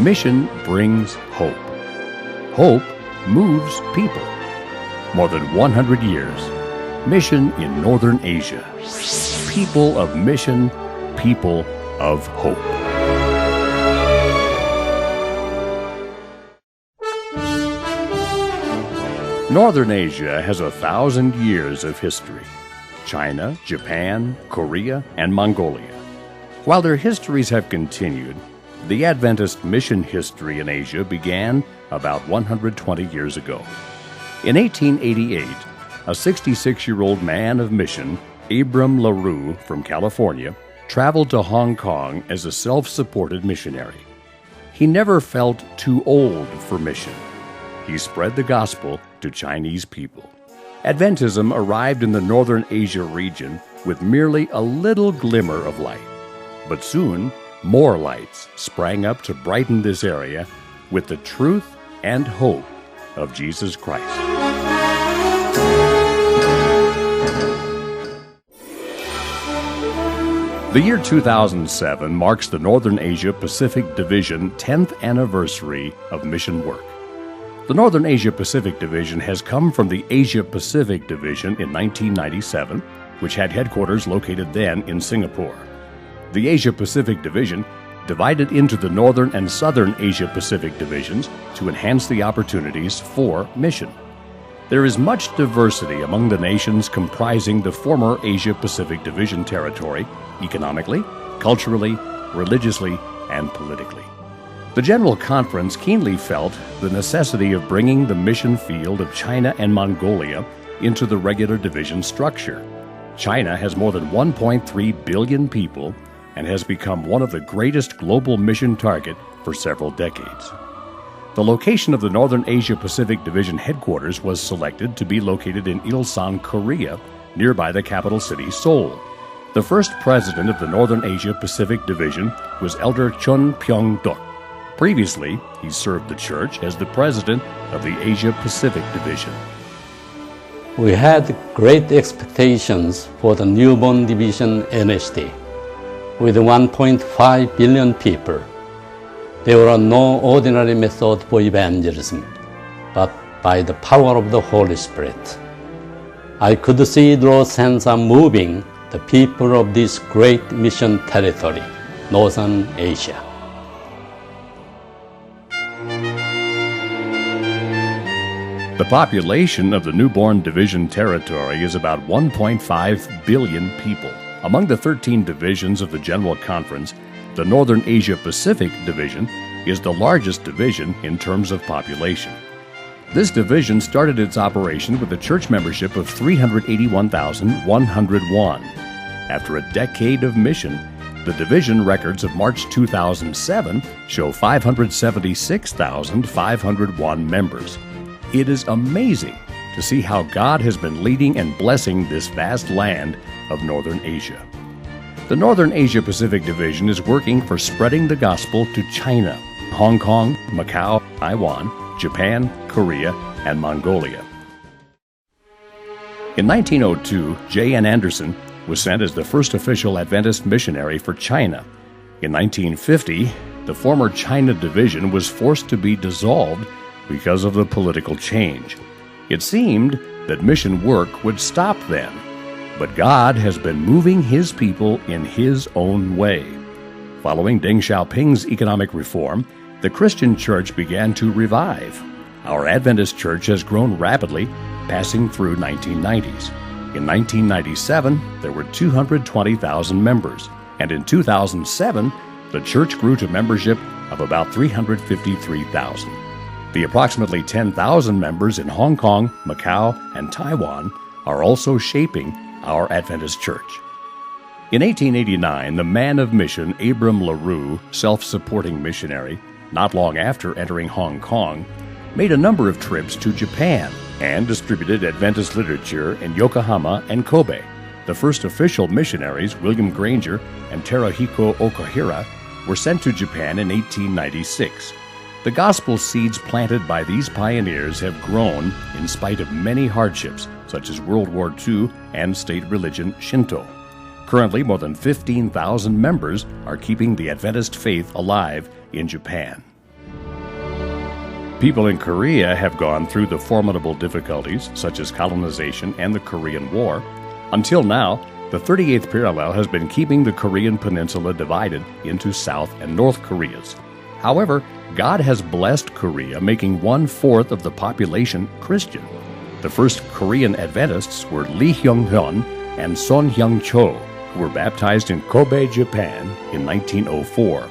Mission brings hope. Hope moves people. More than 100 years. Mission in Northern Asia. People of mission, people of hope. Northern Asia has 1,000 years of history. China, Japan, Korea, and Mongolia. While their histories have continued, the Adventist mission history in Asia began about 120 years ago. In 1888, a 66-year-old man of mission, Abram LaRue from California, traveled to Hong Kong as a self-supported missionary. He never felt too old for mission. He spread the gospel to Chinese people. Adventism arrived in the Northern Asia region with merely a little glimmer of light. But soon, more lights sprang up to brighten this area with the truth and hope of Jesus Christ. The year 2007 marks the Northern Asia Pacific Division 10th anniversary of mission work. The Northern Asia Pacific Division has come from the Asia Pacific Division in 1997, which had headquarters located then in Singapore. The Asia Pacific Division divided into the Northern and Southern Asia Pacific Divisions to enhance the opportunities for mission. There is much diversity among the nations comprising the former Asia Pacific Division territory, economically, culturally, religiously, and politically. The General Conference keenly felt the necessity of bringing the mission field of China and Mongolia into the regular division structure. China has more than 1.3 billion people and has become one of the greatest global mission target for several decades. The location of the Northern Asia Pacific Division headquarters was selected to be located in Ilsan, Korea, nearby the capital city, Seoul. The first president of the Northern Asia Pacific Division was Elder Chun Pyong-duk. Previously, he served the church as the president of the Asia Pacific Division. We had great expectations for the newborn division NHD. With 1.5 billion people, there were no ordinary method for evangelism, but by the power of the Holy Spirit. I could see Lord's hands are moving the people of this great mission territory, Northern Asia. The population of the newborn division territory is about 1.5 billion people. Among the 13 divisions of the General Conference, the Northern Asia Pacific Division is the largest division in terms of population. This division started its operation with a church membership of 381,101. After a decade of mission, the division records of March 2007 show 576,501 members. It is amazing to see how God has been leading and blessing this vast land of Northern Asia. The Northern Asia Pacific Division is working for spreading the gospel to China, Hong Kong, Macau, Taiwan, Japan, Korea, and Mongolia. In 1902, J.N. Anderson was sent as the first official Adventist missionary for China. In 1950, the former China Division was forced to be dissolved because of the political change. It seemed that mission work would stop then, but God has been moving His people in His own way. Following Deng Xiaoping's economic reform, the Christian church began to revive. Our Adventist church has grown rapidly, passing through 1990s. In 1997, there were 220,000 members, and in 2007, the church grew to membership of about 353,000. The approximately 10,000 members in Hong Kong, Macau, and Taiwan are also shaping our Adventist church. In 1889, the man of mission Abram LaRue, self-supporting missionary, not long after entering Hong Kong, made a number of trips to Japan and distributed Adventist literature in Yokohama and Kobe. The first official missionaries, William Granger and Terahiko Okahira, were sent to Japan in 1896. The gospel seeds planted by these pioneers have grown in spite of many hardships, such as World War II and state religion Shinto. Currently, more than 15,000 members are keeping the Adventist faith alive in Japan. People in Korea have gone through the formidable difficulties, such as colonization and the Korean War. Until now, the 38th parallel has been keeping the Korean peninsula divided into South and North Koreas. However, God has blessed Korea, making 1/4 of the population Christian. The first Korean Adventists were Lee Hyung-hyun and Son Hyung-cho, who were baptized in Kobe, Japan in 1904.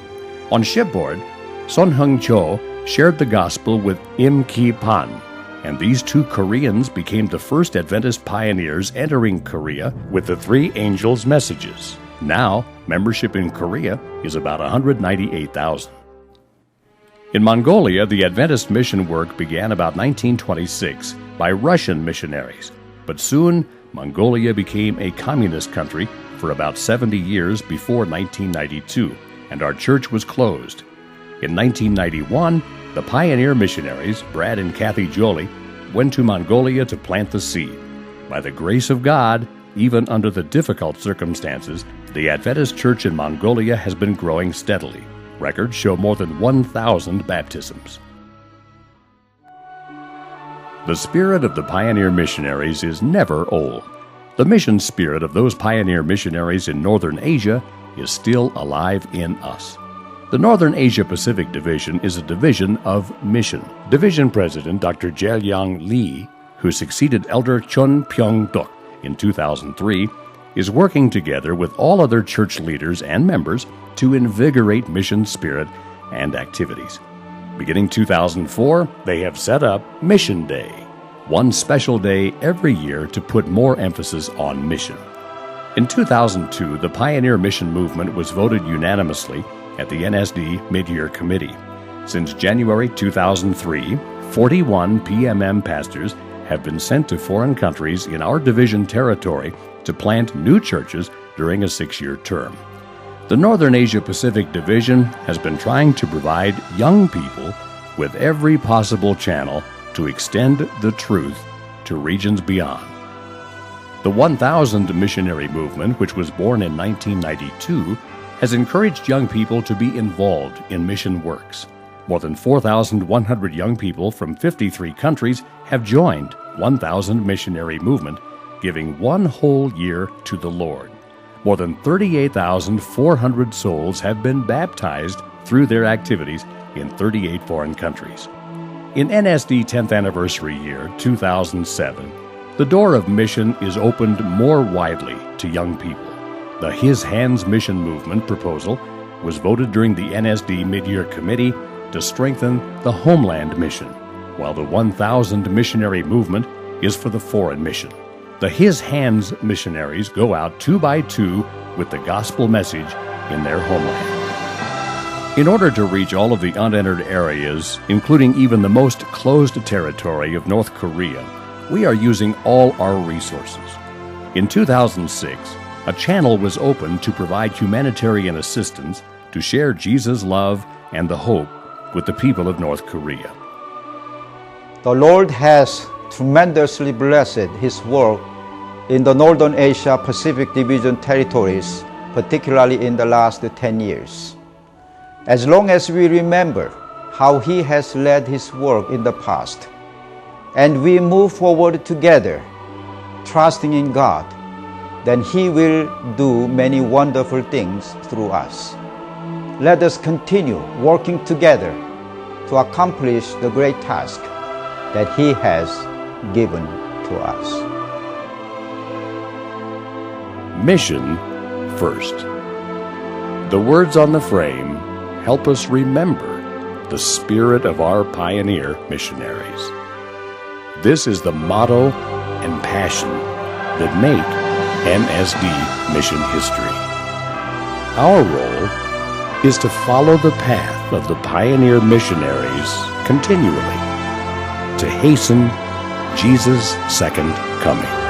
On shipboard, Son Hyung-cho shared the gospel with Im Ki-pan, and these two Koreans became the first Adventist pioneers entering Korea with the three angels' messages. Now, membership in Korea is about 198,000. In Mongolia, the Adventist mission work began about 1926 by Russian missionaries, but soon Mongolia became a communist country for about 70 years before 1992, and our church was closed. In 1991, the pioneer missionaries, Brad and Kathy Jolie, went to Mongolia to plant the seed. By the grace of God, even under the difficult circumstances, the Adventist Church in Mongolia has been growing steadily. Records show more than 1,000 baptisms. The spirit of the pioneer missionaries is never old. The mission spirit of those pioneer missionaries in Northern Asia is still alive in us. The Northern Asia-Pacific Division is a division of mission. Division President Dr. Jae-young Lee, who succeeded Elder Chun Pyong-duk in 2003, is working together with all other church leaders and members to invigorate mission spirit and activities. Beginning 2004, they have set up Mission Day, one special day every year to put more emphasis on mission. In 2002, the Pioneer Mission Movement was voted unanimously at the NSD Mid-Year Committee. Since January 2003, 41 PMM pastors have been sent to foreign countries in our division territory to plant new churches during a 6-year term. The Northern Asia-Pacific Division has been trying to provide young people with every possible channel to extend the truth to regions beyond. The 1,000 missionary movement, which was born in 1992, has encouraged young people to be involved in mission works. More than 4,100 young people from 53 countries have joined 1,000 missionary movement, giving one whole year to the Lord. More than 38,400 souls have been baptized through their activities in 38 foreign countries. In NSD 10th anniversary year, 2007, the door of mission is opened more widely to young people. The His Hands Mission Movement proposal was voted during the NSD Mid-Year Committee to strengthen the homeland mission, while the 1,000 missionary movement is for the foreign mission. The His Hands missionaries go out 2 by 2 with the gospel message in their homeland. In order to reach all of the unentered areas, including even the most closed territory of North Korea, we are using all our resources. In 2006, a channel was opened to provide humanitarian assistance to share Jesus' love and the hope with the people of North Korea. The Lord has tremendously blessed His work in the Northern Asia Pacific Division territories, particularly in the last 10 years. As long as we remember how He has led His work in the past, and we move forward together, trusting in God, then He will do many wonderful things through us. Let us continue working together to accomplish the great task that He has given to us. Mission first. The words on the frame help us remember the spirit of our pioneer missionaries. This is the motto and passion that make NSD mission history. Our role is to follow the path of the pioneer missionaries continually to hasten Jesus' second coming.